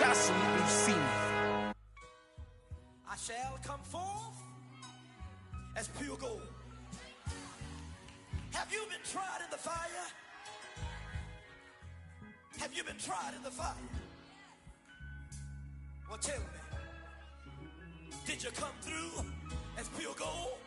absolutely see me. I shall come forth as pure gold. Have you been tried in the fire? Have you been tried in the fire? Well, tell me, did you come through as pure gold?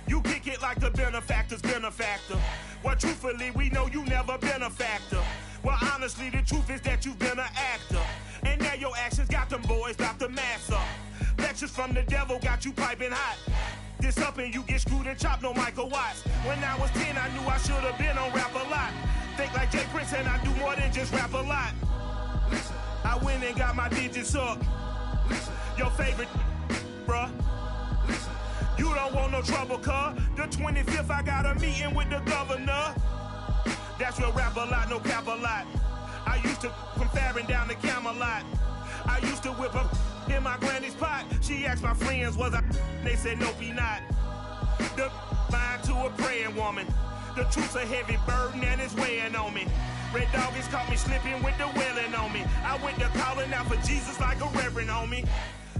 You kick it like the benefactor's benefactor. Well, truthfully, we know you never been a factor. Well, honestly, the truth is that you've been an actor. And now your actions got them boys about to mass up. Lectures from the devil got you piping hot. This up and you get screwed and chopped, no Michael Watts. When I was 10, I knew I should have been on Rap a Lot. Think like Jay Prince and I do more than just rap a lot. I went and got my digits up. Your favorite, bruh. You don't want no trouble, cuz. The 25th, I got a meeting with the governor. That's real rap a lot, no cap a lot. I used to from Farron down to Camelot. I used to whip up in my granny's pot. She asked my friends, was I? They said, no, be not. The line to a praying woman. The truth's a heavy burden and it's weighing on me. Red Doggies caught me slipping with the wailing on me. I went to calling out for Jesus like a reverend on me.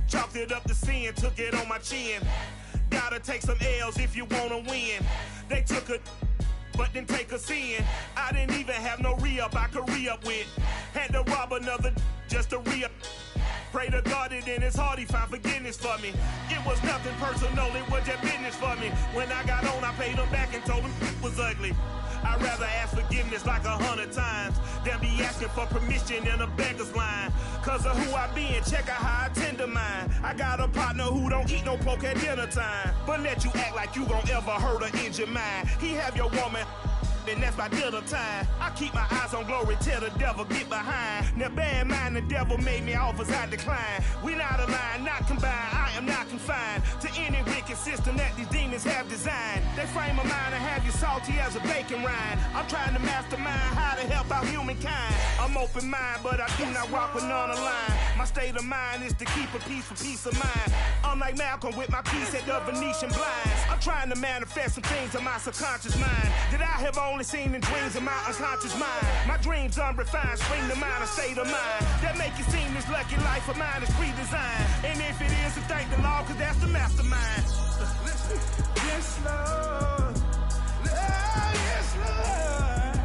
Chalked it up to sin, took it on my chin. Gotta take some L's if you wanna win. They took a but didn't take a sin. I didn't even have no re-up I could re-up with. Had to rob another just to re-up. Pray to God that in his heart he found forgiveness for me. It was nothing personal, it was just business for me. When I got on, I paid him back and told him it was ugly. I'd rather ask forgiveness like 100 times than be asking for permission in a beggar's line. Cause of who I be and check out how I tend to mine. I got a partner who don't eat no pork at dinner time, but let you act like you gon' ever hurt or injure mine. He have your woman, and that's by dinner time. I keep my eyes on glory till the devil get behind. Now bear in mind the devil made me offers I decline. We not aligned, not combined, I am not confined to any wicked system that these demons have designed. They frame a mind and have you salty as a bacon rind. I'm trying to mastermind how to help out humankind. I'm open mind, but I do not walk with none aligned. My state of mind is to keep a peace for peace of mind. Unlike Malcolm with my piece at the Venetian blinds. I'm trying to manifest some things in my subconscious mind that I have only seen in dreams in my unconscious mind. My dreams unrefined, spring to mind, a state of mind that make it seem this lucky life of mine is pre-designed. And if it is, then thank the Lord, cause that's the mastermind. Yes, Lord. Yes, Lord.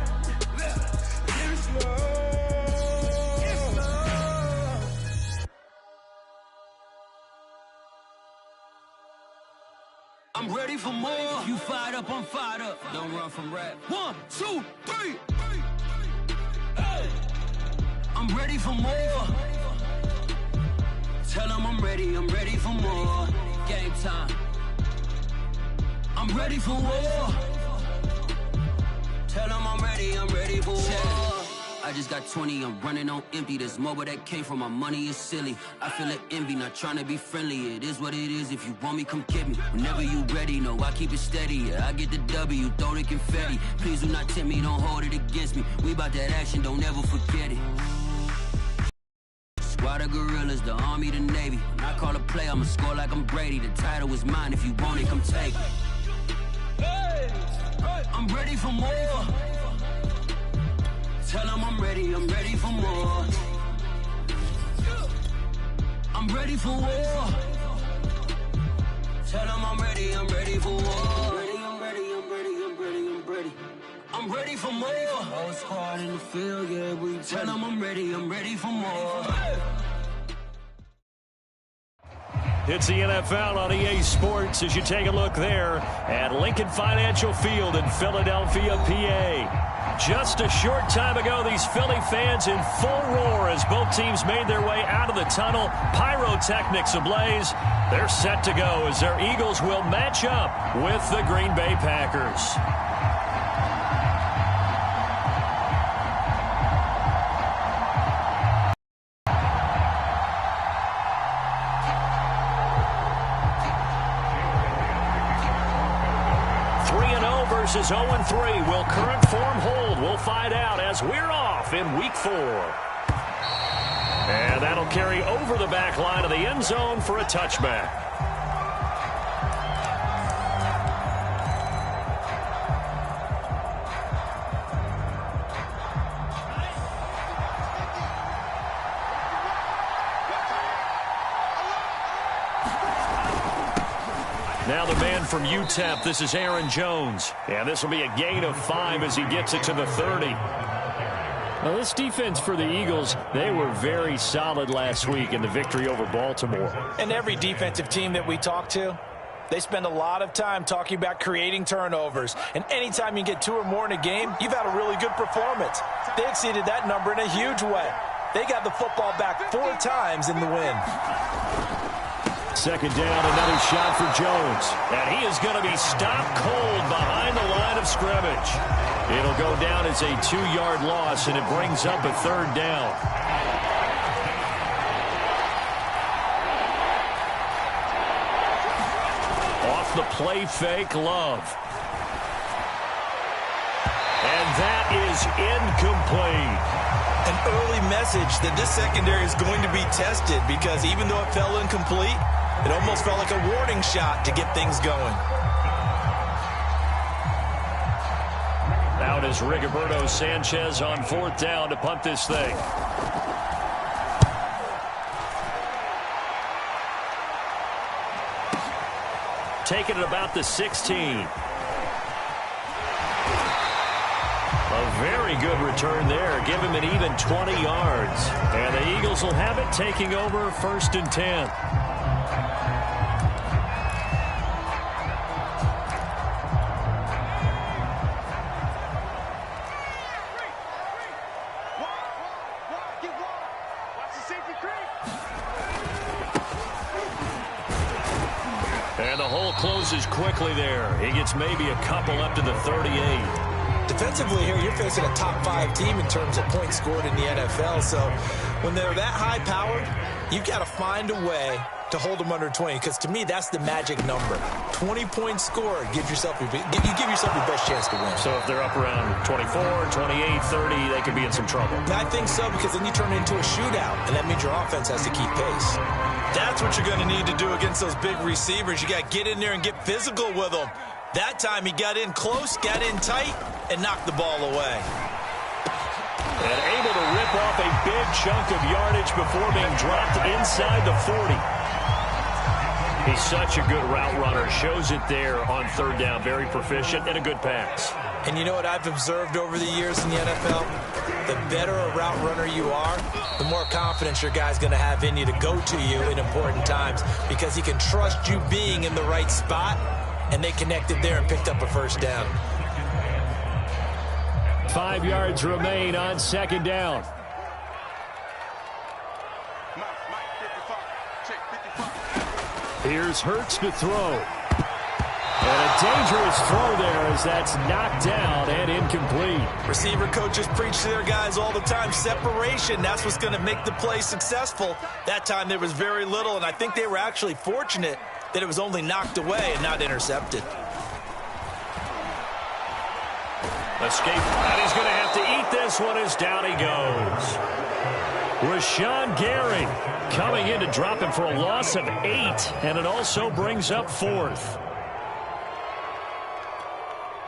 Yes, Lord. Yes, Lord. I'm ready for more. You fired up, I'm fired up. Don't run from rap. 1, 2, 3. Hey. I'm ready for more. Tell them I'm ready for more. Game time. I'm ready for war. Tell them I'm ready for war. I just got 20, I'm running on empty. This mobile that came from my money is silly. I feel like envy, not trying to be friendly. It is what it is, if you want me, come get me. Whenever you ready, no, I keep it steady. Yeah, I get the W, throw the confetti. Please do not tempt me, don't hold it against me. We bout that action, don't ever forget it. Squad of gorillas, the army, the navy. When I call a play, I'ma score like I'm Brady. The title is mine, if you want it, come take it. I'm ready for more. Tell them I'm ready for more. I'm ready for war. Tell them I'm ready for war. I'm ready for more. Whole squad in the field, yeah, we tell them I'm ready for more. It's the NFL on EA Sports as you take a look there at Lincoln Financial Field in Philadelphia, PA. Just a short time ago, these Philly fans in full roar as both teams made their way out of the tunnel. Pyrotechnics ablaze. They're set to go as their Eagles will match up with the Green Bay Packers. Versus 0-3. Will current form hold? We'll find out as we're off in Week 4. And that'll carry over the back line of the end zone for a touchback. Now the man from UTEP, this is Aaron Jones. And this will be a gain of 5 as he gets it to the 30. Well, this defense for the Eagles, they were very solid last week in the victory over Baltimore. And every defensive team that we talk to, they spend a lot of time talking about creating turnovers. And anytime you get 2 or more in a game, you've had a really good performance. They exceeded that number in a huge way. They got the football back 4 times in the win. Second down, another shot for Jones. And he is going to be stopped cold behind the line of scrimmage. It'll go down as a 2-yard loss, and it brings up a 3rd down. Off the play fake, Love. And that is incomplete. An early message that this secondary is going to be tested because even though it fell incomplete, it almost felt like a warning shot to get things going. Out is Rigoberto Sanchez on 4th down to punt this thing. Taking it about the 16. A very good return there. Give him an even 20 yards. And the Eagles will have it taking over 1st and 10. And the hole closes quickly there. He gets maybe a couple up to the 38. Defensively here, you're facing a top 5 team in terms of points scored in the NFL. So when they're that high-powered, you've got to find a way to hold them under 20. Because to me, that's the magic number. 20 points scored, you give yourself your best chance to win. So if they're up around 24, 28, 30, they could be in some trouble. I think so, because then you turn it into a shootout, and that means your offense has to keep pace. That's what you're going to need to do against those big receivers. You got to get in there and get physical with them. That time he got in close, got in tight, and knocked the ball away. And able to rip off a big chunk of yardage before being dropped inside the 40. He's such a good route runner. Shows it there on 3rd down. Very proficient and a good pass. And you know what I've observed over the years in the NFL? The better a route runner you are, the more confidence your guy's going to have in you to go to you in important times because he can trust you being in the right spot, and they connected there and picked up a 1st down. 5 yards remain on 2nd down. Here's Hurts to throw. And a dangerous throw there as that's knocked down and incomplete. Receiver coaches preach to their guys all the time. Separation, that's what's going to make the play successful. That time there was very little, and I think they were actually fortunate that it was only knocked away and not intercepted. Escape, and he's going to have to eat this one as down he goes. Rashawn Gary coming in to drop him for a loss of 8, and it also brings up 4th.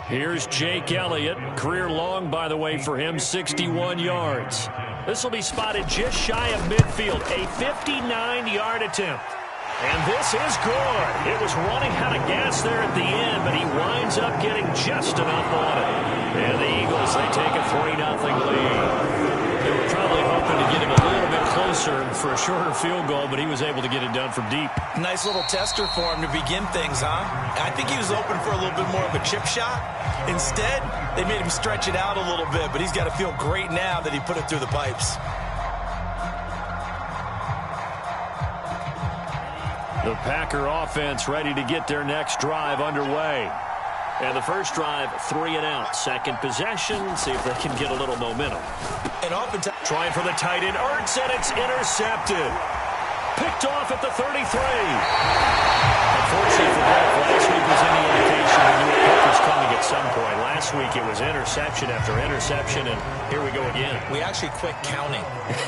Here's Jake Elliott. Career long, by the way, for him, 61 yards. This will be spotted just shy of midfield, a 59-yard attempt. And this is good. It was running out of gas there at the end, but he winds up getting just enough on it. And the Eagles, they take a 3-0 lead. They were probably hoping to get him a little bit closer for a shorter field goal, but he was able to get it done from deep. Nice little tester for him to begin things, huh? I think he was open for a little bit more of a chip shot. Instead, they made him stretch it out a little bit, but he's got to feel great now that he put it through the pipes. The Packer offense ready to get their next drive underway. And the first drive, 3 and out. Second possession, see if they can get a little momentum. And oftentimes, trying for the tight end, Ertz, and it's intercepted. Picked off at the 33. Unfortunately for both, last week was any indication we knew a pick was coming at some point. Last week it was interception after interception, and here we go again. We actually quit counting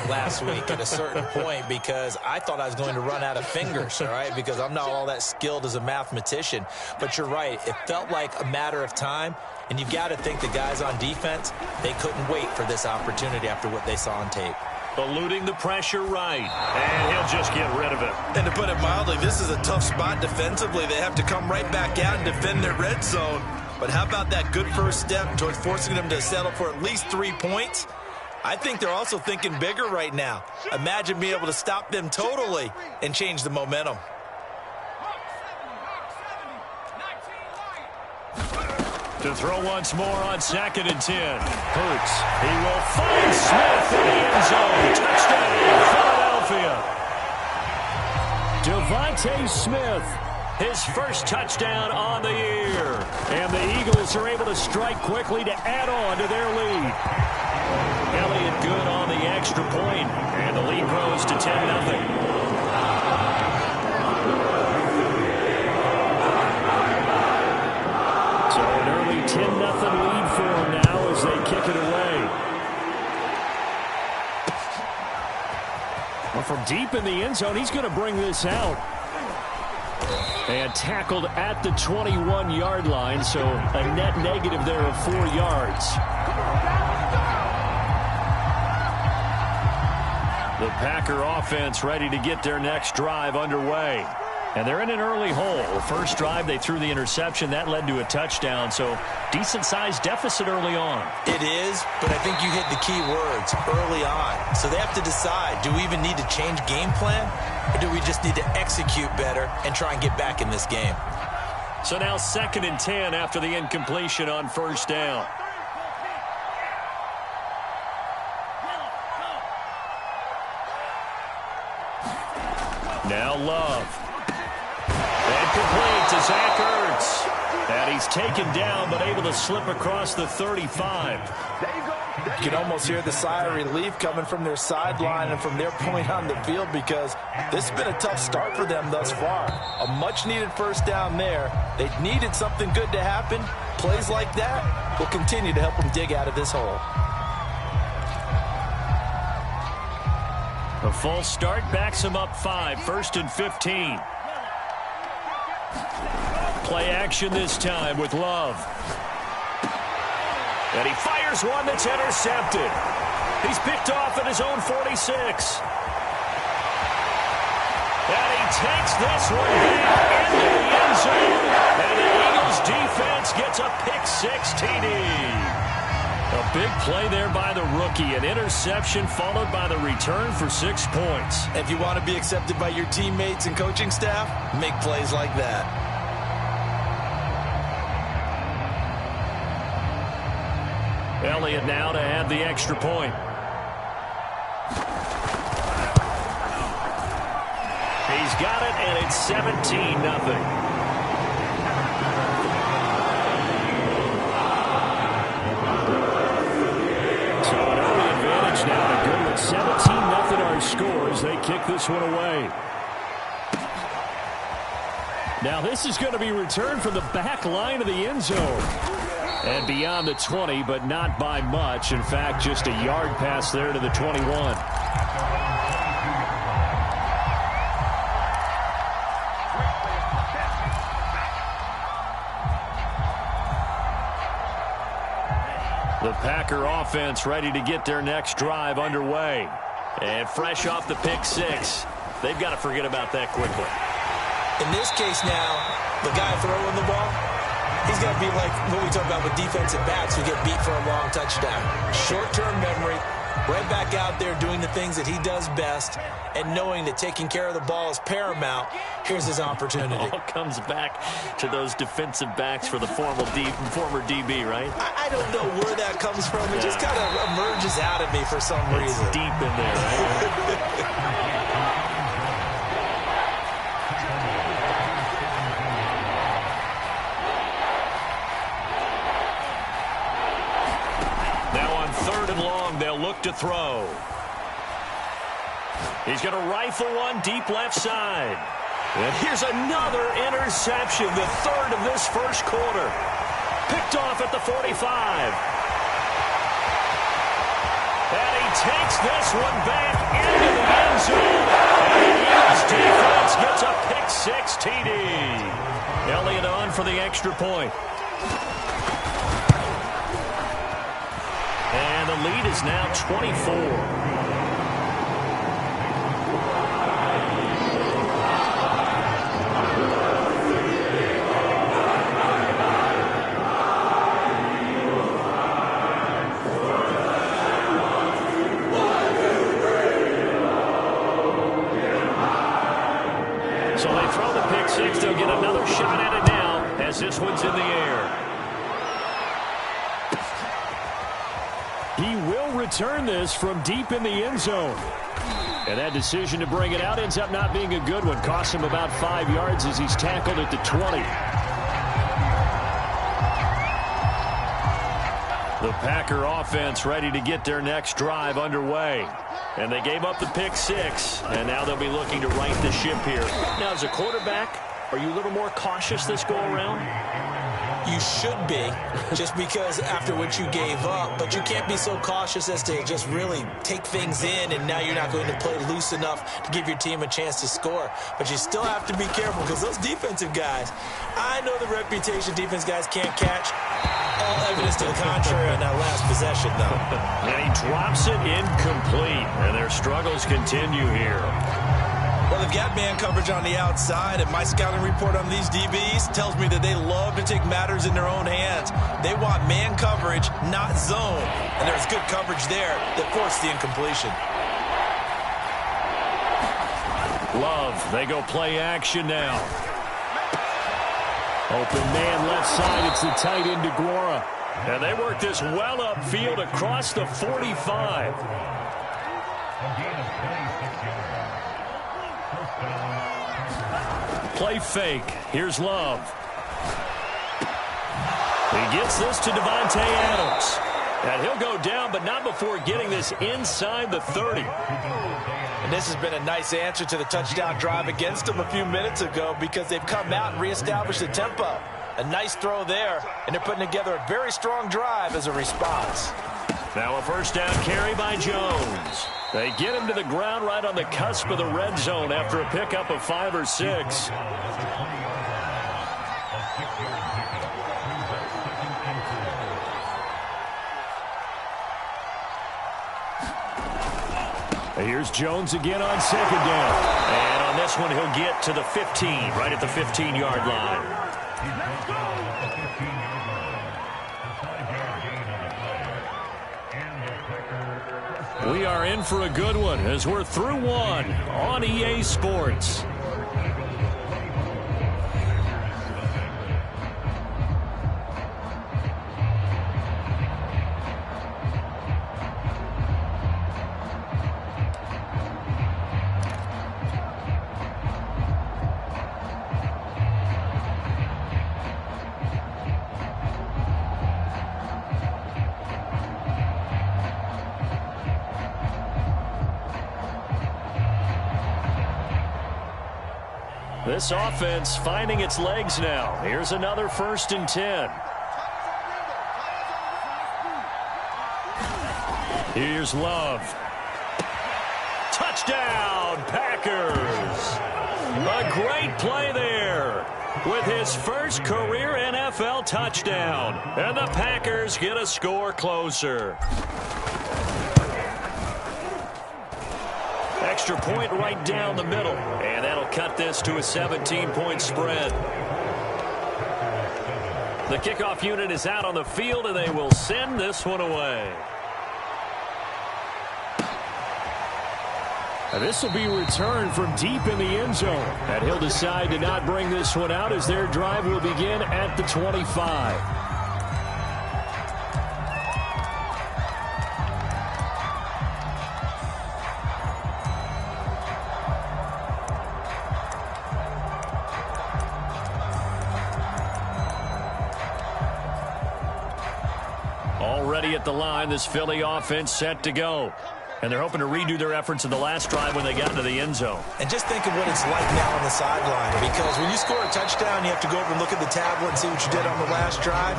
last week at a certain point because I thought I was going to run out of fingers, all right, because I'm not all that skilled as a mathematician. But you're right. It felt like a matter of time, and you've got to think the guys on defense, they couldn't wait for this opportunity after what they saw on tape. Eluding the pressure right. And he'll just get rid of it. And to put it mildly, this is a tough spot defensively. They have to come right back out and defend their red zone. But how about that good first step towards forcing them to settle for at least 3 points? I think they're also thinking bigger right now. Imagine being able to stop them totally and change the momentum. To throw once more on 2nd and 10. Hurts. He will find Smith in the end zone. Touchdown, Philadelphia. Devontae Smith, his first touchdown on the year. And the Eagles are able to strike quickly to add on to their lead. Elliott good on the extra point, and the lead grows to 10-0. So an early 10-0 lead for him now as they kick it away. Well, from deep in the end zone, he's going to bring this out. And tackled at the 21-yard line, so a net negative there of 4 yards. The Packer offense ready to get their next drive underway. And they're in an early hole. First drive, they threw the interception. That led to a touchdown, so decent-sized deficit early on. It is, but I think you hit the key words, early on. So they have to decide, do we even need to change game plan, or do we just need to execute better and try and get back in this game? So now 2nd and 10 after the incompletion on first down. Now Love. And complete to Zach Ertz. And he's taken down but able to slip across the 35. You can almost hear the sigh of relief coming from their sideline and from their point on the field because this has been a tough start for them thus far. A much-needed first down there. They needed something good to happen. Plays like that will continue to help them dig out of this hole. A full start backs him up 5, 1st and 15. Play action this time with Love. And he fires one that's intercepted. He's picked off at his own 46. And he takes this one back into the end zone. And the Eagles defense gets a pick-6 TD. A big play there by the rookie. An interception followed by the return for 6 points. If you want to be accepted by your teammates and coaching staff, make plays like that. Elliott now to add the extra point. He's got it, and it's 17-0. Now to go at 17-0 our score as they kick this one away. Now this is going to be returned from the back line of the end zone. And beyond the 20, but not by much. In fact, just a yard pass there to the 21. The Packer offense ready to get their next drive underway. And fresh off the pick-6, they've got to forget about that quickly. In this case now, the guy throwing the ball, he's got to be like what we talk about with defensive backs who get beat for a long touchdown. Short-term memory, right back out there doing the things that he does best, and knowing that taking care of the ball is paramount. Here's his opportunity. It all comes back to those defensive backs for the former DB, right? I don't know where that comes from. It just kind of emerges out of me for some reason. It's deep in there, right? They'll look to throw. He's going to rifle one deep left side. And here's another interception, the third of this first quarter. Picked off at the 45. And he takes this one back into the end zone. And the Eagles defense gets a pick-6 TD. Elliott on for the extra point. And the lead is now 24. He will return this from deep in the end zone. And that decision to bring it out ends up not being a good one. Costs him about 5 yards as he's tackled at the 20. The Packer offense ready to get their next drive underway. And they gave up the pick 6, and now they'll be looking to right the ship here. Now, as a quarterback, are you a little more cautious this go-around? You should be, just because after what you gave up, but you can't be so cautious as to just really take things in, and now you're not going to play loose enough to give your team a chance to score. But you still have to be careful, because those defensive guys, I know the reputation defense guys can't catch. All evidence to the contrary on that last possession, though. And he drops it incomplete, and their struggles continue here. Well, they've got man coverage on the outside, and my scouting report on these DBs tells me that they love to take matters in their own hands. They want man coverage, not zone. And there's good coverage there that forced the incompletion. Love, they go play action now. Open man left side, it's the tight end DeGuara. And they work this well upfield across the 45. Play fake. Here's Love. He gets this to Devontae Adams. And he'll go down, but not before getting this inside the 30. And this has been a nice answer to the touchdown drive against them a few minutes ago, because they've come out and reestablished the tempo. A nice throw there, and they're putting together a very strong drive as a response. Now a first down carry by Jones. They get him to the ground right on the cusp of the red zone after a pickup of 5 or 6. Here's Jones again on second down. And on this one, he'll get to the 15, right at the 15-yard line. We are in for a good one as we're through one on EA Sports. This offense finding its legs now. Here's another 1st and 10. Here's Love. Touchdown, Packers. A great play there with his first career NFL touchdown. And the Packers get a score closer. Extra point right down the middle. And that'll cut this to a 17-point spread. The kickoff unit is out on the field, and they will send this one away. And this will be returned from deep in the end zone. And he'll decide to not bring this one out as their drive will begin at the 25. Already at the line, this Philly offense set to go. And they're hoping to redo their efforts in the last drive when they got into the end zone. And just think of what it's like now on the sideline, because when you score a touchdown, you have to go over and look at the tablet and see what you did on the last drive.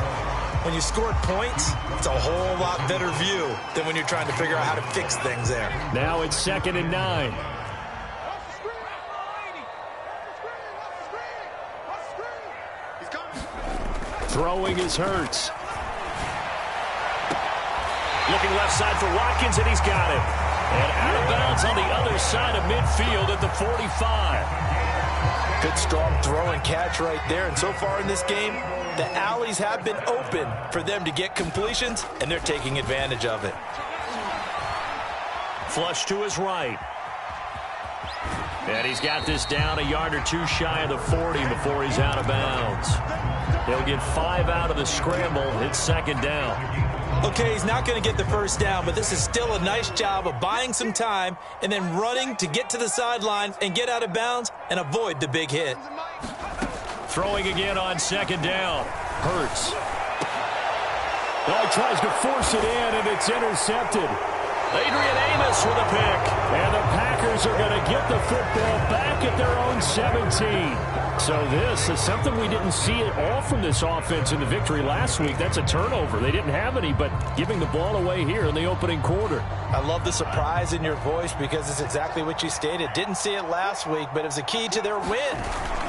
When you scored points, it's a whole lot better view than when you're trying to figure out how to fix things there. Now it's 2nd and 9. Throwing is Hurts. Looking left side for Watkins, and he's got him. And out of bounds on the other side of midfield at the 45. Good strong throw and catch right there. And so far in this game, the alleys have been open for them to get completions, and they're taking advantage of it. Flush to his right. And he's got this down a yard or two shy of the 40 before he's out of bounds. He'll get 5 out of the scramble. It's second down. Okay, he's not going to get the first down, but this is still a nice job of buying some time and then running to get to the sideline and get out of bounds and avoid the big hit. Throwing again on second down. Hurts. Well, he tries to force it in, and it's intercepted. Adrian Amos with a pick. And the Packers are going to get the football back at their own 17. So this is something we didn't see at all from this offense in the victory last week. That's a turnover. They didn't have any, but giving the ball away here in the opening quarter. I love the surprise in your voice because it's exactly what you stated. Didn't see it last week, but it was a key to their win.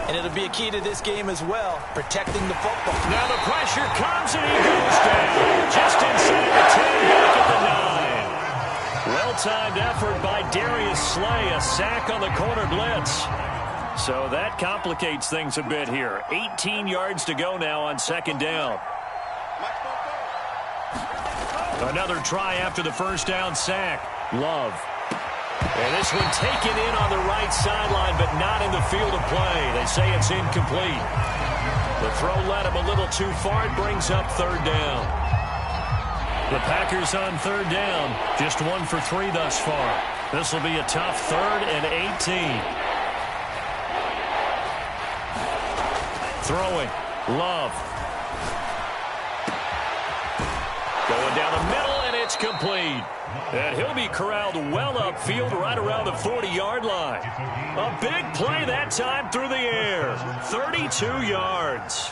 And it'll be a key to this game as well, protecting the football. Now the pressure comes, and he goes down. Just inside the 10, back at the 9. Well-timed effort by Darius Slay, a sack on the corner blitz. So that complicates things a bit here. 18 yards to go now on second down. Another try after the first down sack. Love. And this one taken in on the right sideline, but not in the field of play. They say it's incomplete. The throw led him a little too far. It brings up third down. The Packers on third down. Just 1 for 3 thus far. This will be a tough 3rd and 18. Throwing. Love. Going down the middle, and it's complete. And he'll be corralled well upfield right around the 40-yard line. A big play that time through the air. 32 yards.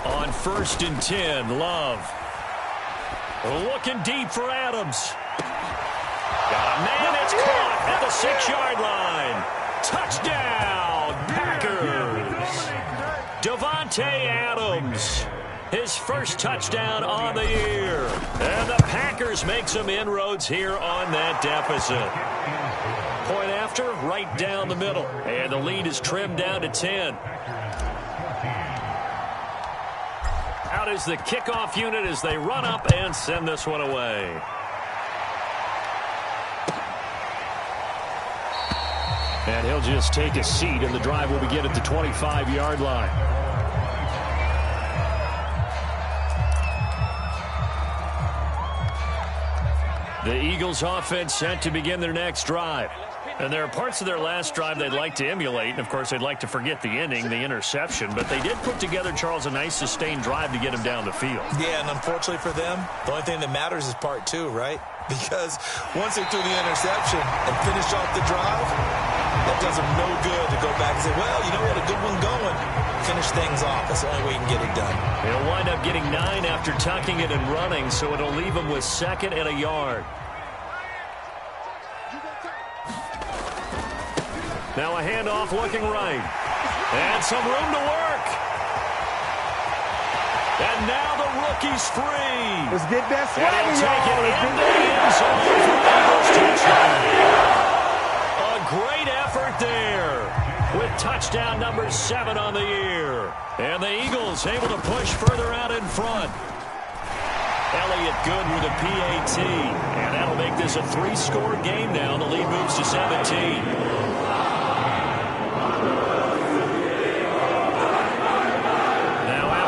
On 1st and 10, Love. Looking deep for Adams. Got a man, it's caught at the 6-yard line. Touchdown, Packers. Devontae Adams, his first touchdown on the year. And the Packers make some inroads here on that deficit. Point after, right down the middle. And the lead is trimmed down to 10. Out is the kickoff unit as they run up and send this one away. And he'll just take a seat, and the drive will begin at the 25-yard line. The Eagles offense set to begin their next drive. And there are parts of their last drive they'd like to emulate. And, of course, they'd like to forget the ending, the interception. But they did put together, Charles, a nice sustained drive to get him down the field. Yeah, and unfortunately for them, the only thing that matters is part 2, right? Because once they threw the interception and finished off the drive, that does them no good to go back and say, well, you know what, a good one going. Finish things off. That's the only way you can get it done. He'll wind up getting 9 after tucking it and running, so it'll leave him with 2nd and a yard. Now a handoff looking right. And some room to work. And now the rookie's free. Let's get that swag. And he'll take it into the end zone for Eagles touchdown. A great effort there with touchdown number 7 on the year. And the Eagles able to push further out in front. Elliott good with a PAT. And that'll make this a 3-score game now. The lead moves to 17.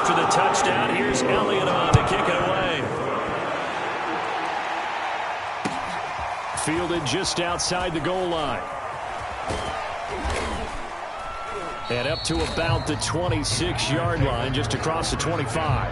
After the touchdown, here's Elliott on to kick it away. Fielded just outside the goal line. And up to about the 26-yard line, just across the 25.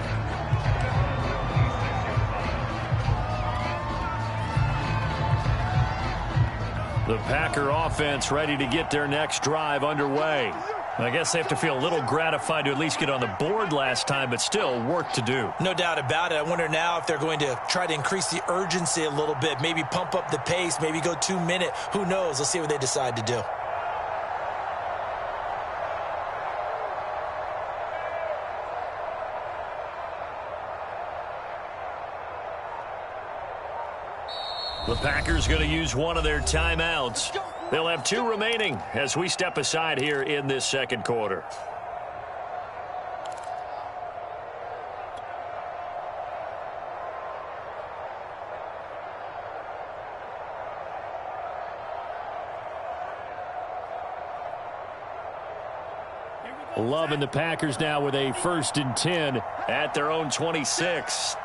The Packer offense ready to get their next drive underway. I guess they have to feel a little gratified to at least get on the board last time, but still work to do. No doubt about it. I wonder now if they're going to try to increase the urgency a little bit, maybe pump up the pace, maybe go 2-minute. Who knows? Let's see what they decide to do. The Packers going to use one of their timeouts. They'll have 2 remaining as we step aside here in this second quarter. Here we go. Loving the Packers now with a 1st and 10 at their own 26.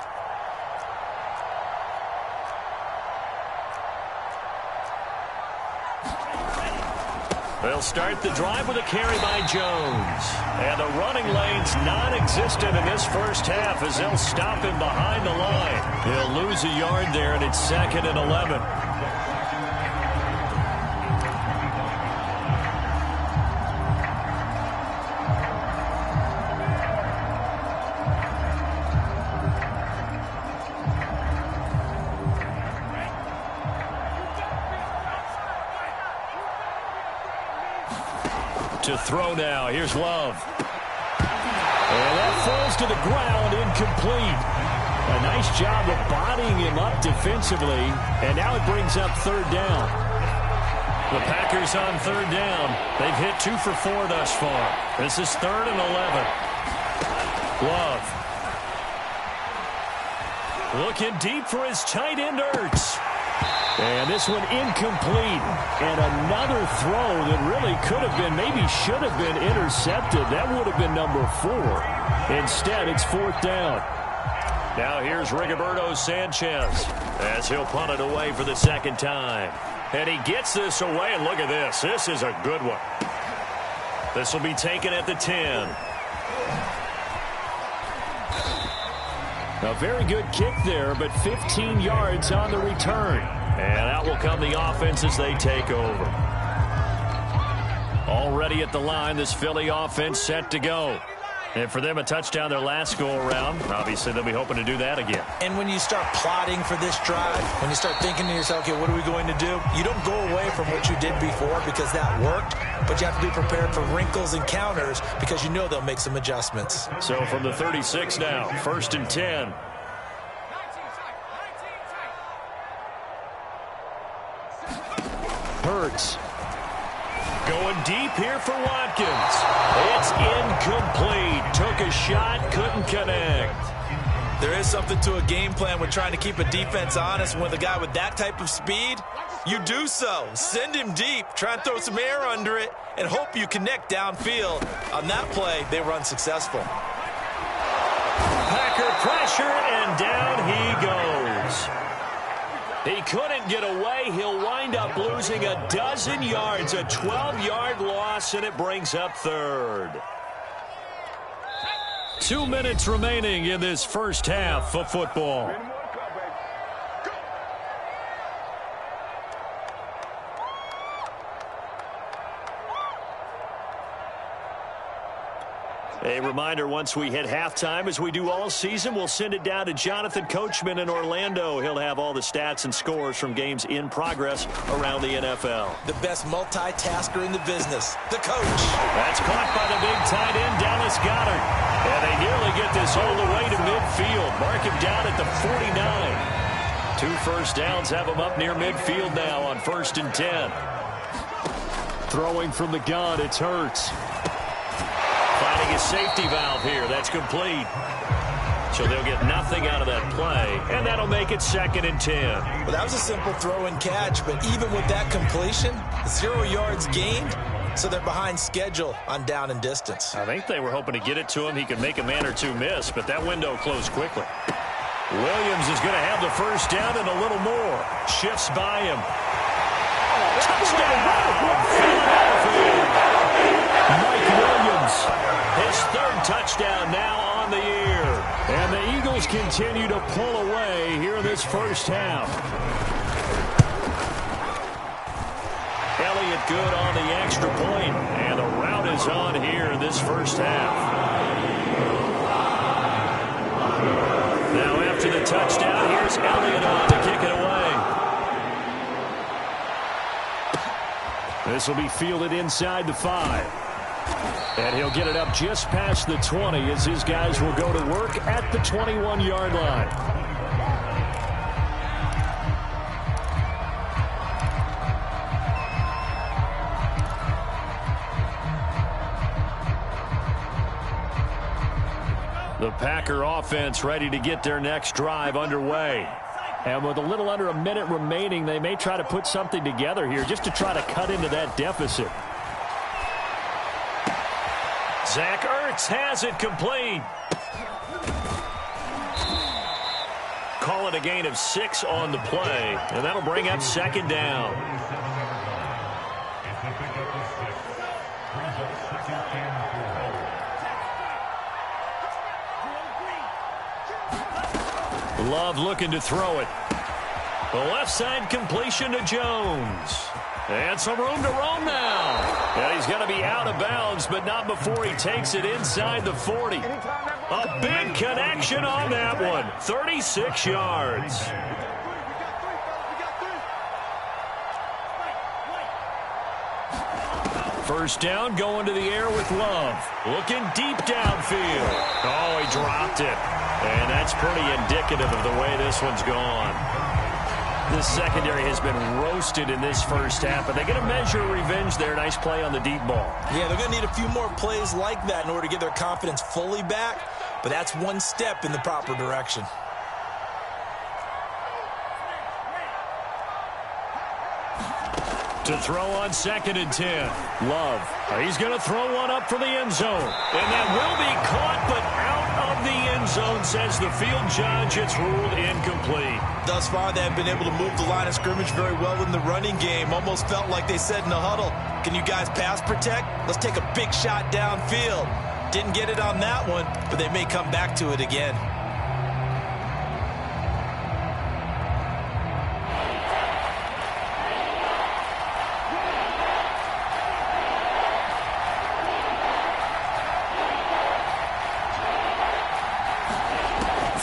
They'll start the drive with a carry by Jones. And the running lane's non-existent in this first half as they'll stop him behind the line. He'll lose a yard there, and it's 2nd and 11. To throw now. Here's Love. And that falls to the ground, incomplete. A nice job of bodying him up defensively. And now it brings up 3rd down. The Packers on 3rd down. They've hit 2 for 4 thus far. This is 3rd and 11. Love. Looking deep for his tight end, Ertz. And this one incomplete. And another throw that really could have been, maybe should have been intercepted. That would have been number 4. Instead, it's 4th down. Now here's Rigoberto Sanchez as he'll punt it away for the 2nd time. And he gets this away, and look at this. This is a good one. This will be taken at the 10. A very good kick there, but 15 yards on the return. And out will come the offense as they take over. Already at the line, this Philly offense set to go. And for them, a touchdown their last go-around. Obviously, they'll be hoping to do that again. And when you start plotting for this drive, when you start thinking to yourself, okay, what are we going to do? You don't go away from what you did before because that worked, but you have to be prepared for wrinkles and counters because you know they'll make some adjustments. So from the 36 now, 1st and 10. Hurts. Going deep here for Watkins. It's incomplete. Took a shot, couldn't connect. There is something to a game plan with trying to keep a defense honest. With a guy with that type of speed, you do so. Send him deep. Try and throw some air under it and hope you connect downfield. On that play, they were unsuccessful. Packer pressure, and down he goes. He couldn't get away. He'll wind up losing a dozen yards, a 12-yard loss, and it brings up 3rd. 2 minutes remaining in this first half of football. A reminder, once we hit halftime, as we do all season, we'll send it down to Jonathan Coachman in Orlando. He'll have all the stats and scores from games in progress around the NFL. The best multitasker in the business, the coach. That's caught by the big tight end, Dallas Goedert. And they nearly get this all the way to midfield. Mark him down at the 49. 2 first downs have him up near midfield now on 1st and 10. Throwing from the gun, it's Hurts. Finding a safety valve here. That's complete. So they'll get nothing out of that play, and that'll make it 2nd and 10. Well, that was a simple throw and catch, but even with that completion, 0 yards gained, so they're behind schedule on down and distance. I think they were hoping to get it to him. He could make a man or two miss, but that window closed quickly. Williams is going to have the first down and a little more. Shifts by him. Touchdown! Philadelphia! Mike Williams, his 3rd touchdown now on the year. And the Eagles continue to pull away here in this first half. Elliott good on the extra point, and the route is on here in this first half. Now after the touchdown, here's Elliott on to kick it away. This will be fielded inside the 5. And he'll get it up just past the 20 as his guys will go to work at the 21-yard line. The Packer offense ready to get their next drive underway. And with a little under a minute remaining, they may try to put something together here just to try to cut into that deficit. Zach Ertz has it complete. Call it a gain of 6 on the play, and that'll bring up second down. Love looking to throw it. The left side completion to Jones. And some room to roam now. And he's going to be out of bounds, but not before he takes it inside the 40. A big connection on that one. 36 yards. First down, going to the air with Love. Looking deep downfield. Oh, he dropped it. And that's pretty indicative of the way this one's gone. This secondary has been roasted in this first half, but they get a measure of revenge there. Nice play on the deep ball. Yeah, they're going to need a few more plays like that in order to get their confidence fully back, but that's one step in the proper direction. To throw on 2nd and 10. Love. He's going to throw one up for the end zone. And that will be caught, but out of the end zone, says the field judge. It's ruled incomplete. Thus far, they have been able to move the line of scrimmage very well in the running game. Almost felt like they said in the huddle, can you guys pass protect? Let's take a big shot downfield. Didn't get it on that one, but they may come back to it again.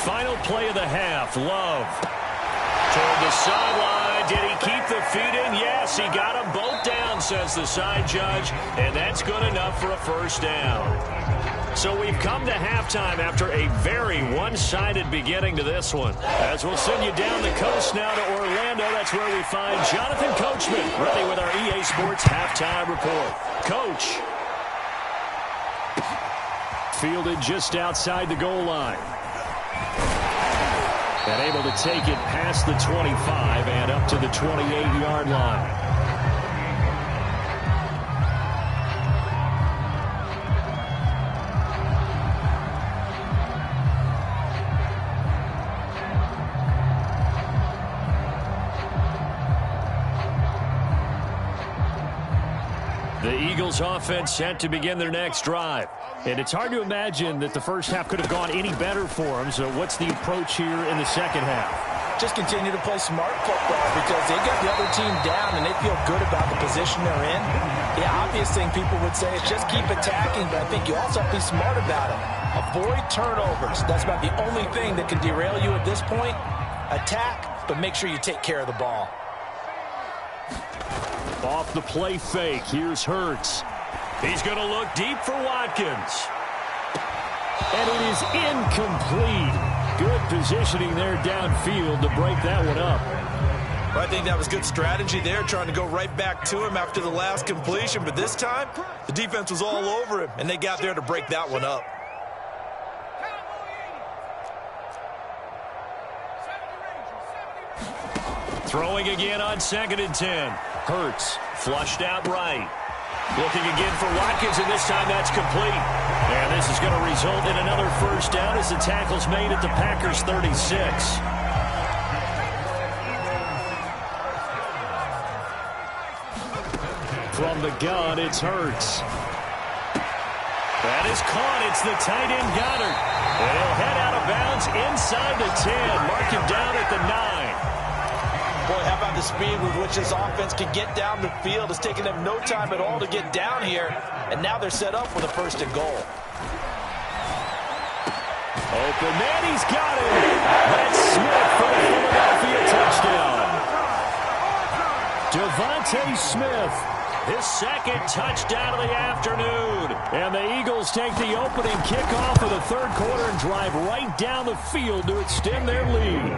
Final play of the half. Love. Toward the sideline. Did he keep the feet in? Yes, he got them both down, says the side judge. And that's good enough for a first down. So we've come to halftime after a very one-sided beginning to this one. As we'll send you down the coast now to Orlando, that's where we find Jonathan Coachman, ready with our EA Sports halftime report. Coach. Fielded just outside the goal line. And able to take it past the 25 and up to the 28-yard line. The Eagles offense set to begin their next drive. And it's hard to imagine that the first half could have gone any better for them. So what's the approach here in the second half? Just continue to play smart football because they got the other team down and they feel good about the position they're in. The obvious thing people would say is just keep attacking, but I think you also have to be smart about it. Avoid turnovers. That's about the only thing that can derail you at this point. Attack, but make sure you take care of the ball. Off the play fake, here's Hurts. He's going to look deep for Watkins. And it is incomplete. Good positioning there downfield to break that one up. Well, I think that was good strategy there, trying to go right back to him after the last completion. But this time, the defense was all over him, and they got there to break that one up. Throwing again on 2nd and 10. Hurts flushed out right. Looking again for Watkins, and this time that's complete. And this is going to result in another first down as the tackle's made at the Packers' 36. From the gun, it's Hurts. That is caught. It's the tight end Goddard. And he'll head out of bounds inside the 10. Mark him down at the 9. Boy, how about the speed with which this offense can get down the field? It's taken them no time at all to get down here, and now they're set up with a 1st and goal. Open man, he's got it. That's Smith for the Philadelphia touchdown. Devontae Smith, his 2nd touchdown of the afternoon. And the Eagles take the opening kickoff of the 3rd quarter and drive right down the field to extend their lead.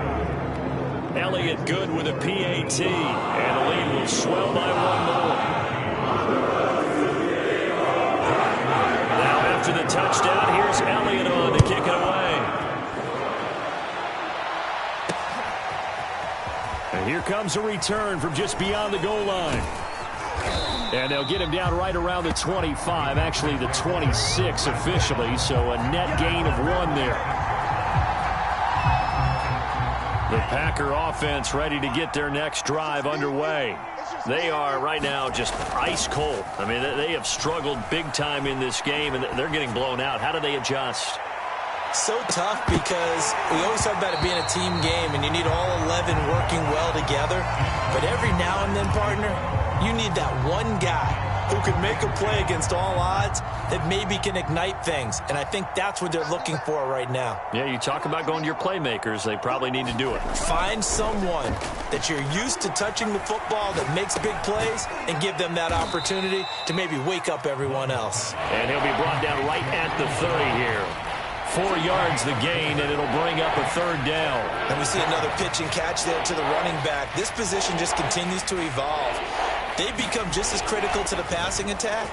Elliott good with a PAT, and the lead will swell by 1 more. Now after the touchdown, here's Elliott on to kick it away. And here comes a return from just beyond the goal line. And they'll get him down right around the 25, actually the 26 officially, so a net gain of 1 there. The Packer offense ready to get their next drive underway. They are right now just ice cold. I mean, they have struggled big time in this game, and they're getting blown out. How do they adjust? So tough because we always talk about it being a team game, and you need all 11 working well together. But every now and then, partner, you need that one guy who can make a play against all odds that maybe can ignite things. And I think that's what they're looking for right now. Yeah, you talk about going to your playmakers. They probably need to do it. Find someone that you're used to touching the football that makes big plays and give them that opportunity to maybe wake up everyone else. And he'll be brought down right at the 30 here. 4 yards the gain, and it'll bring up a 3rd down. And we see another pitch and catch there to the running back. This position just continues to evolve. They've become just as critical to the passing attack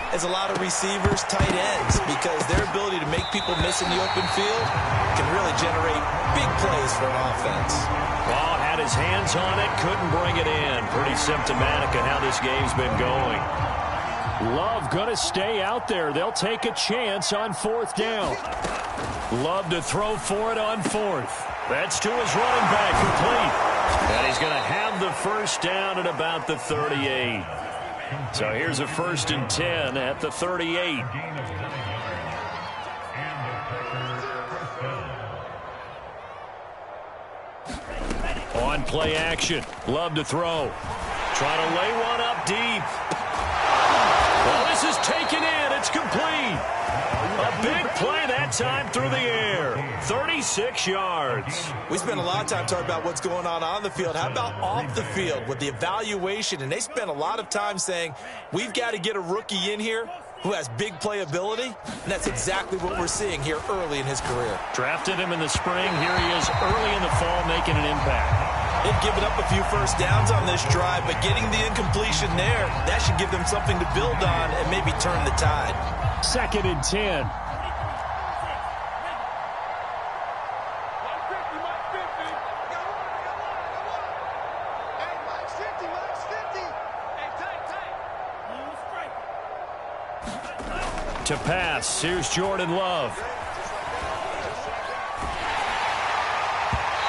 as a lot of receivers, tight ends, because their ability to make people miss in the open field can really generate big plays for an offense. Ball had his hands on it, couldn't bring it in. Pretty symptomatic of how this game's been going. Love going to stay out there. They'll take a chance on 4th down. Love to throw for it on 4th. That's to his running back, complete. And he's going to have the 1st down at about the 38. So here's a 1st and 10 at the 38. On play action. Love to throw. Trying to lay one up deep. Well, this is taken in. It's complete. A big play that time through the air. 36 yards. We spent a lot of time talking about what's going on the field. How about off the field with the evaluation? And they spent a lot of time saying, we've got to get a rookie in here who has big playability. And that's exactly what we're seeing here early in his career. Drafted him in the spring. Here he is early in the fall making an impact. They've given up a few 1st downs on this drive, but getting the incompletion there, that should give them something to build on and maybe turn the tide. 2nd and 10. To pass, here's Jordan Love.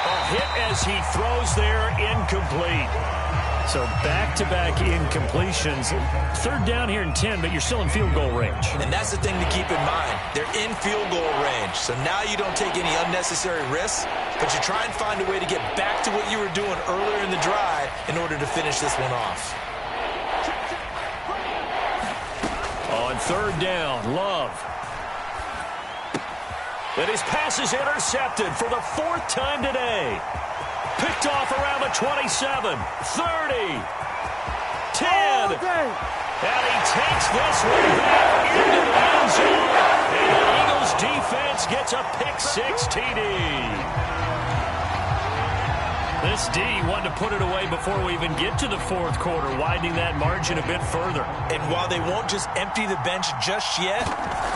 A hit as he throws there, incomplete. So back-to-back incompletions. 3rd down here and 10, but you're still in field goal range. And that's the thing to keep in mind. They're in field goal range. So now you don't take any unnecessary risks, but you try and find a way to get back to what you were doing earlier in the drive in order to finish this one off. On 3rd down, Love. And his pass is intercepted for the 4th time today. Picked off around the 27, 30, 10. And he takes this one back into the end zone. And the Eagles defense gets a pick-6 TD. This D wanted to put it away before we even get to the 4th quarter, widening that margin a bit further. And while they won't just empty the bench just yet,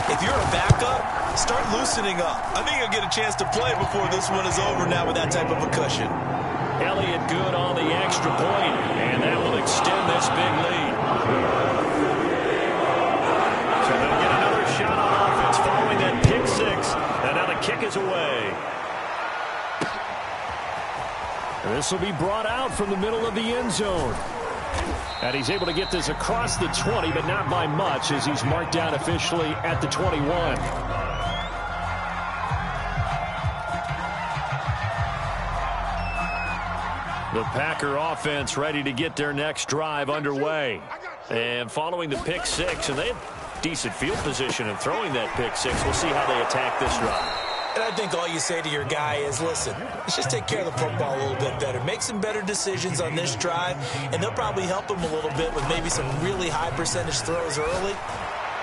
if you're a backup, start loosening up. I think you'll get a chance to play before this one is over now with that type of a cushion. Elliott good on the extra point, and that will extend this big lead. So they'll get another shot on offense following that pick-6, and now the kick is away. And this will be brought out from the middle of the end zone. And he's able to get this across the 20, but not by much, as he's marked down officially at the 21. The Packer offense ready to get their next drive underway. And following the pick-6, and they have decent field position in throwing that pick-6. We'll see how they attack this drive. And I think all you say to your guy is, listen, let's just take care of the football a little bit better. Make some better decisions on this drive, and they'll probably help him a little bit with maybe some really high percentage throws early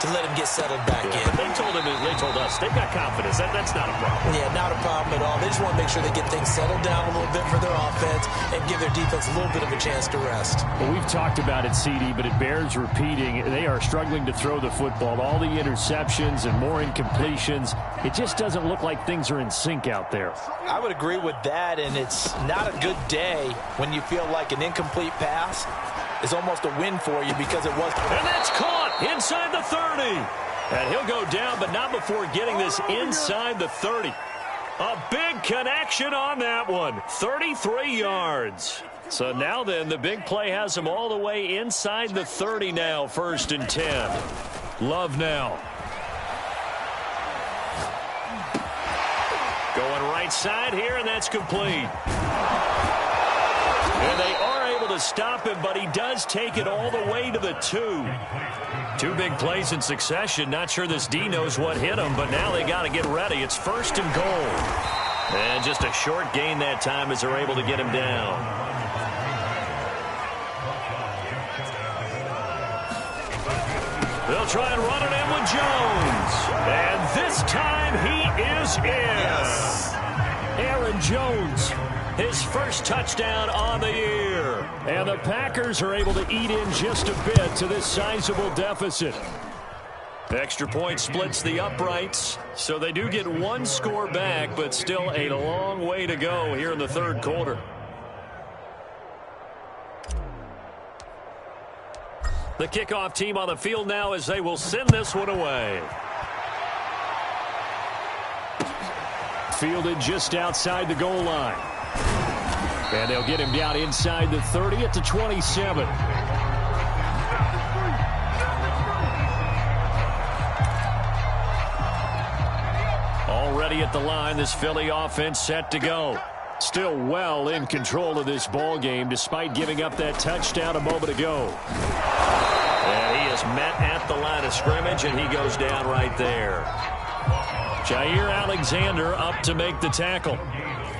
to let him get settled back in. They told us they've got confidence. That's not a problem. Yeah, not a problem at all. They just want to make sure they get things settled down a little bit for their offense and give their defense a little bit of a chance to rest. Well, we've talked about it, CD, but it bears repeating. They are struggling to throw the football. All the interceptions and more incompletions. It just doesn't look like things are in sync out there. I would agree with that, and it's not a good day when you feel like an incomplete pass is almost a win for you because it was. And that's caught inside the 30. And he'll go down, but not before getting this inside the 30. A big connection on that one. 33 yards. So now then, the big play has him all the way inside the 30 now, 1st and 10. Love now. Going right side here, and that's complete. And they are able to stop him, but he does take it all the way to the 2. 2 big plays in succession. Not sure this D knows what hit him, but now they got to get ready. It's 1st and goal. And just a short gain that time as they're able to get him down. They'll try and run it in with Jones. And this time he is in. Yes. Aaron Jones, his first touchdown on the year. And the Packers are able to eat in just a bit to this sizable deficit. Extra point splits the uprights, so they do get 1 score back, but still a long way to go here in the 3rd quarter. The kickoff team on the field now as they will send this one away. Fielded just outside the goal line. And they'll get him down inside the 30 at the 27. Already at the line, this Philly offense set to go. Still well in control of this ball game despite giving up that touchdown a moment ago. And he is met at the line of scrimmage, and he goes down right there. Jair Alexander up to make the tackle.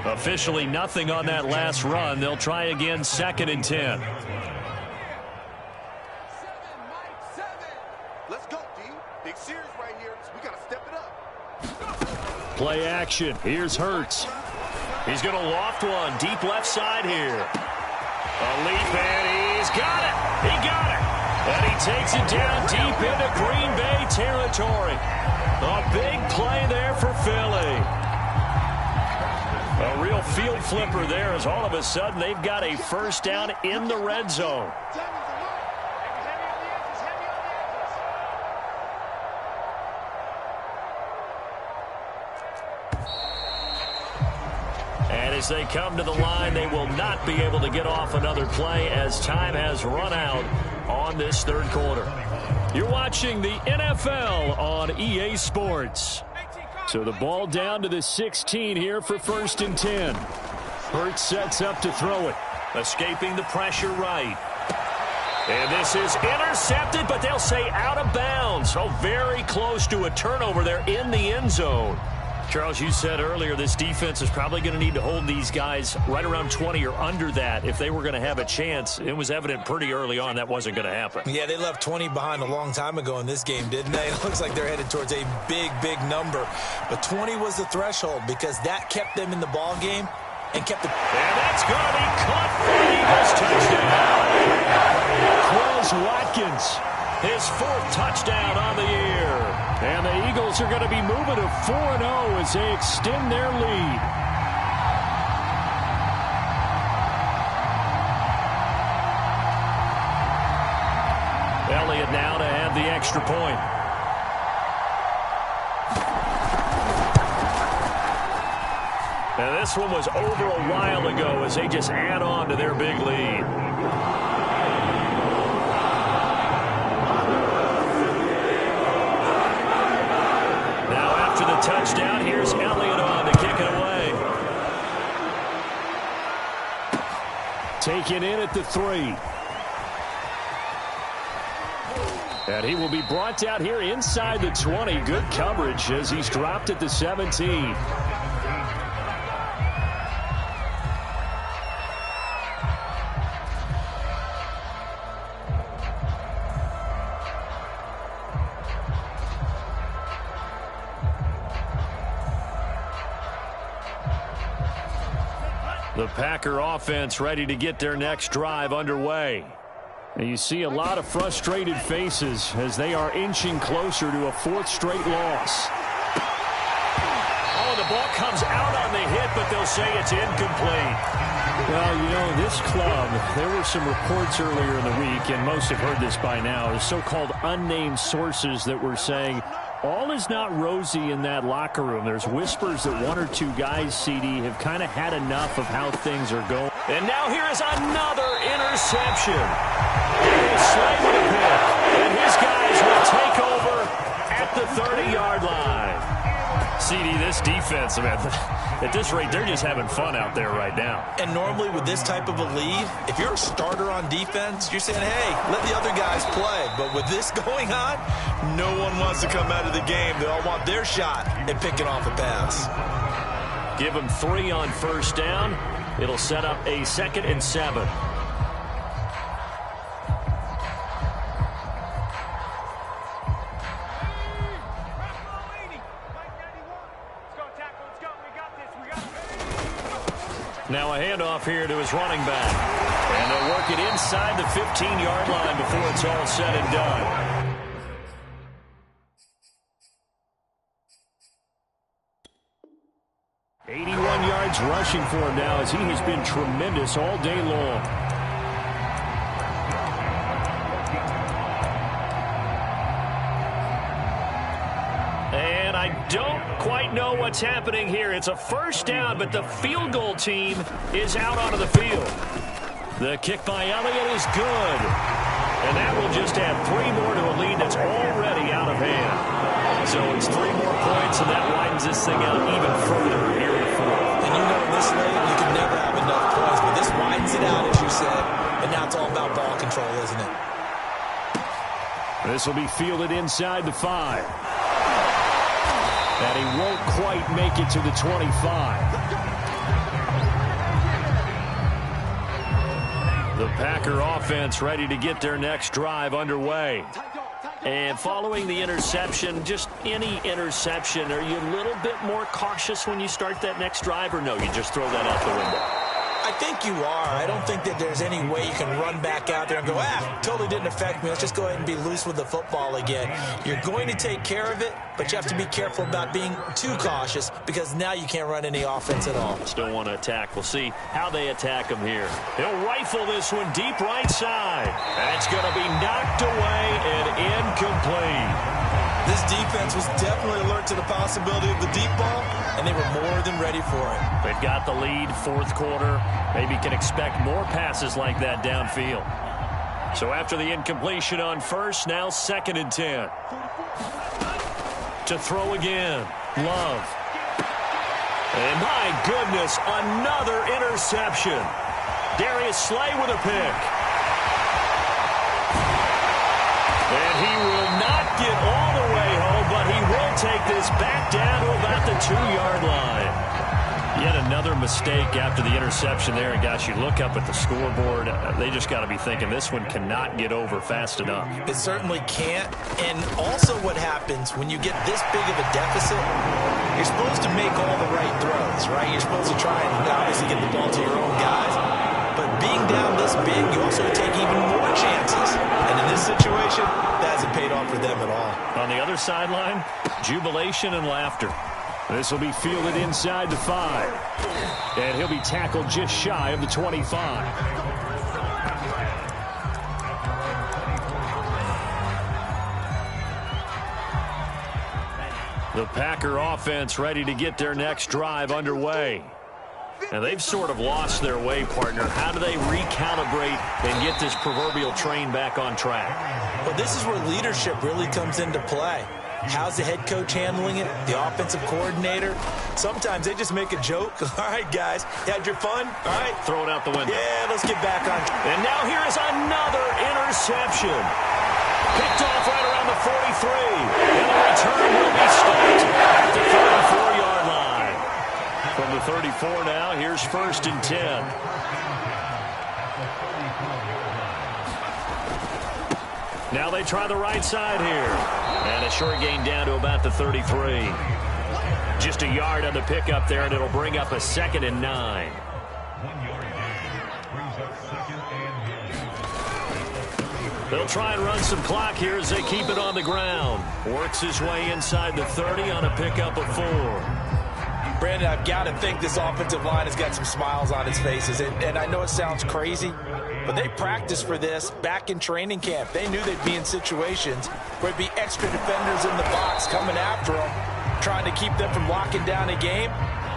Officially nothing on that last run. They'll try again, 2nd and 10. Let's go, D. Big series right here, so we got to step it up. Play action. Here's Hurts. He's going to loft one deep left side here. A leap, and he's got it. He got it. And he takes it down deep into Green Bay territory. A big play there for Philly. A real field flipper there as all of a sudden they've got a first down in the red zone. And as they come to the line, they will not be able to get off another play as time has run out on this 3rd quarter. You're watching the NFL on EA Sports. So the ball down to the 16 here for 1st and 10. Hurts sets up to throw it. Escaping the pressure right. And this is intercepted, but they'll say out of bounds. So very close to a turnover there in the end zone. Charles, you said earlier this defense is probably going to need to hold these guys right around 20 or under that if they were going to have a chance. It was evident pretty early on that wasn't going to happen. Yeah, they left 20 behind a long time ago in this game, didn't they? It looks like they're headed towards a big, big number. But 20 was the threshold because that kept them in the ball game and kept the... And that's going to be caught for the Eagles touchdown. Quez Watkins, his 4th touchdown on the year. And the Eagles are going to be moving to 4-0 as they extend their lead. Elliott now to add the extra point. Now this one was over a while ago as they just add on to their big lead. Touchdown. Here's Elliott on to kick it away. Taken in at the 3. And he will be brought down here inside the 20. Good coverage as he's dropped at the 17. The Packer offense ready to get their next drive underway. And you see a lot of frustrated faces as they are inching closer to a 4th straight loss. Oh, the ball comes out on the hit, but they'll say it's incomplete. Well, you know, this club, there were some reports earlier in the week, and most have heard this by now, the so-called unnamed sources that were saying all is not rosy in that locker room. There's whispers that one or two guys, CD, have kind of had enough of how things are going. And now here is another interception. Slay with a pick, and his guys will take over at the 30-yard line. CD, this defense, man, at this rate, they're just having fun out there right now. And normally with this type of a lead, if you're a starter on defense, you're saying, hey, let the other guys play. But with this going on, no one wants to come out of the game. They all want their shot at picking off a pass. Give them 3 on first down. It'll set up a 2nd and 7. Now a handoff here to his running back. And they'll work it inside the 15-yard line before it's all said and done. .81 yards rushing for him now as he has been tremendous all day long. And I don't quite know what's happening here. It's a first down, but the field goal team is out onto the field. The kick by Elliott is good. And that will just add 3 more to a lead that's already out of hand. So it's 3 more points, and that widens this thing out even further here in the 4th. And you know in this late, you can never have enough points, but this widens it out, as you said. And now it's all about ball control, isn't it? This will be fielded inside the 5. And he won't quite make it to the 25. The Packer offense ready to get their next drive underway. And following the interception, just any interception, are you a little bit more cautious when you start that next drive, or no, you just throw that out the window? I think you are. I don't think that there's any way you can run back out there and go, totally didn't affect me. Let's just go ahead and be loose with the football again. You're going to take care of it, but you have to be careful about being too cautious because now you can't run any offense at all. Still want to attack. We'll see how they attack him here. He'll rifle this one deep right side. And it's going to be knocked away and incomplete. This defense was definitely alert to the possibility of the deep ball, and they were more than ready for it. They've got the lead, 4th quarter. Maybe can expect more passes like that downfield. So after the incompletion on first, now 2nd and 10. To throw again, Love. And my goodness, another interception. Darius Slay with a pick. And he will not get all the way home, but he will take this back down to about the 2-yard line. Yet another mistake after the interception there. And, gosh, you look up at the scoreboard, they just got to be thinking this one cannot get over fast enough. It certainly can't. And also what happens when you get this big of a deficit, you're supposed to make all the right throws, right? You're supposed to try and obviously get the ball to your own guys. But being down this big, you also take even more chances. And in this situation, that hasn't paid off for them at all. On the other sideline, jubilation and laughter. This will be fielded inside the 5. And he'll be tackled just shy of the 25. The Packer offense ready to get their next drive underway. And they've sort of lost their way, partner. How do they recalibrate and get this proverbial train back on track? Well, this is where leadership really comes into play. How's the head coach handling it? The offensive coordinator? Sometimes they just make a joke. All right, guys, had your fun? All right. Throw it out the window. Yeah, let's get back on track. And now here is another interception. Picked off right around the 43. And the return will be stopped at the 34-yard line. From the 34 now, here's 1st and 10. Now they try the right side here. And a short gain down to about the 33. Just a yard on the pickup there, and it'll bring up a 2nd and 9. They'll try and run some clock here as they keep it on the ground. Works his way inside the 30 on a pickup of 4. Brandon, I've got to think this offensive line has got some smiles on its faces. And I know it sounds crazy, but they practiced for this back in training camp. They knew they'd be in situations where there'd be extra defenders in the box coming after them, trying to keep them from locking down a game.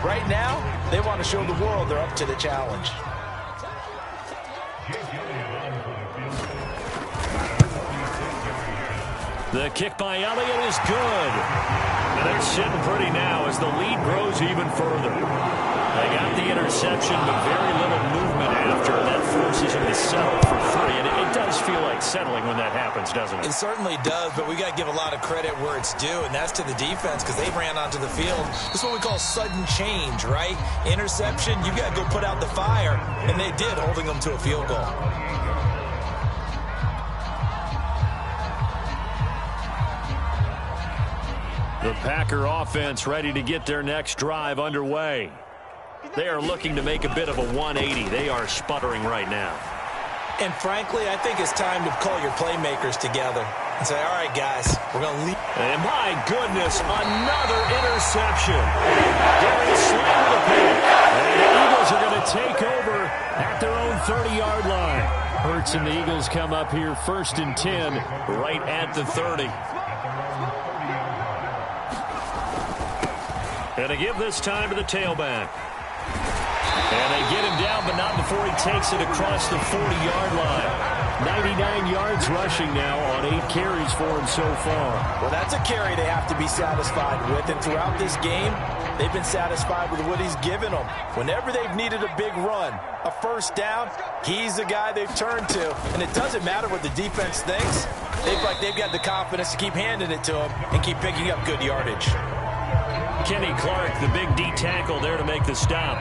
Right now, they want to show the world they're up to the challenge. The kick by Elliott is good. And they're sitting pretty now as the lead grows even further. They got the interception, but very little movement after. That forces them to settle for 3. And it does feel like settling when that happens, doesn't it? It certainly does, but we got to give a lot of credit where it's due, and that's to the defense because they ran onto the field. This is what we call sudden change, right? Interception, you got to go put out the fire, and they did, holding them to a field goal. The Packer offense ready to get their next drive underway. They are looking to make a bit of a 180. They are sputtering right now. And frankly, I think it's time to call your playmakers together and say, all right, guys, we're going to leave. And my goodness, another interception. Darius Slay with a pick. And the Eagles are going to take over at their own 30-yard line. Hurts and the Eagles come up here 1st and 10 right at the 30. And they give this time to the tailback. And they get him down, but not before he takes it across the 40-yard line. 99 yards rushing now on 8 carries for him so far. Well, that's a carry they have to be satisfied with. And throughout this game, they've been satisfied with what he's given them. Whenever they've needed a big run, a first down, he's the guy they've turned to. And it doesn't matter what the defense thinks. They've got the confidence to keep handing it to him and keep picking up good yardage. Kenny Clark, the big D tackle there to make the stop.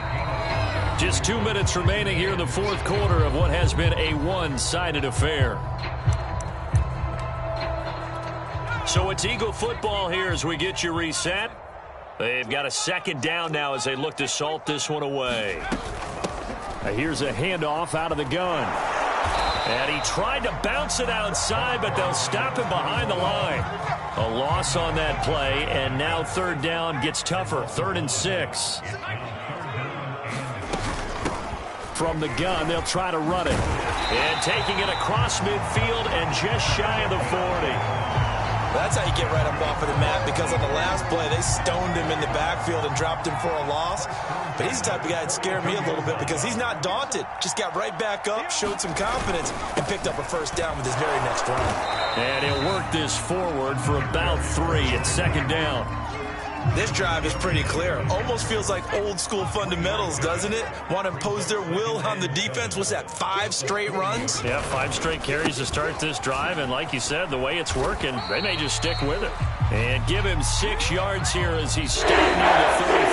Just 2 minutes remaining here in the 4th quarter of what has been a one-sided affair. So it's Eagle football here as we get you reset. They've got a 2nd down now as they look to salt this one away. Here's a handoff out of the gun. And he tried to bounce it outside, but they'll stop him behind the line. A loss on that play, and now 3rd down gets tougher. 3rd and 6. From the gun, they'll try to run it. And taking it across midfield and just shy of the 40. That's how you get right up off of the mat, because on the last play, they stoned him in the backfield and dropped him for a loss. But he's the type of guy that scared me a little bit because he's not daunted. Just got right back up, showed some confidence, and picked up a 1st down with his very next run. And he'll work this forward for about 3 at 2nd down. This drive is pretty clear. Almost feels like old school fundamentals, doesn't it? Want to impose their will on the defense. What's that, 5 straight runs? Yeah, 5 straight carries to start this drive. And like you said, the way it's working, they may just stick with it. And give him 6 yards here as he's stopped near the